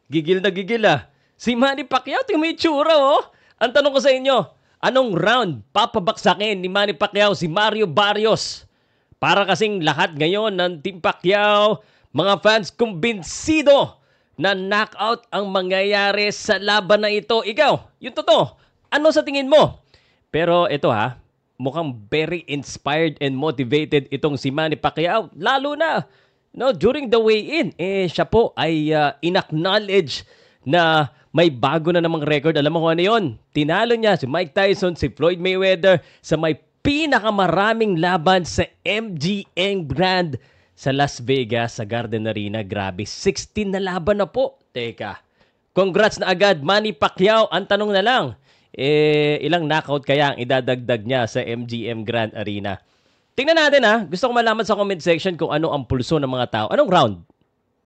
Gigil na gigil ah. Si Manny Pacquiao, tingnan mo yung tsura oh. Ang tanong ko sa inyo, anong round papabaksakin ni Manny Pacquiao si Mario Barrios? Para kasing lahat ngayon ng Team Pacquiao, mga fans kumbinsido na knockout ang mangyayari sa laban na ito. Ikaw, yung totoo, ano sa tingin mo? Pero ito ha, mukhang very inspired and motivated itong si Manny Pacquiao. Lalo na, no, during the weigh-in, siya po ay inacknowledge na may bago na namang record. Alam mo kung ano yun? Tinalo niya si Mike Tyson, si Floyd Mayweather sa may pinakamaraming laban sa MGM Grand sa Las Vegas, sa Garden Arena. Grabe, 16 na laban na po. Teka, congrats na agad, Manny Pacquiao. Ang tanong na lang, ilang knockout kaya ang idadagdag niya sa MGM Grand Arena? Tingnan natin ha. Gusto ko malaman sa comment section kung ano ang pulso ng mga tao. Anong round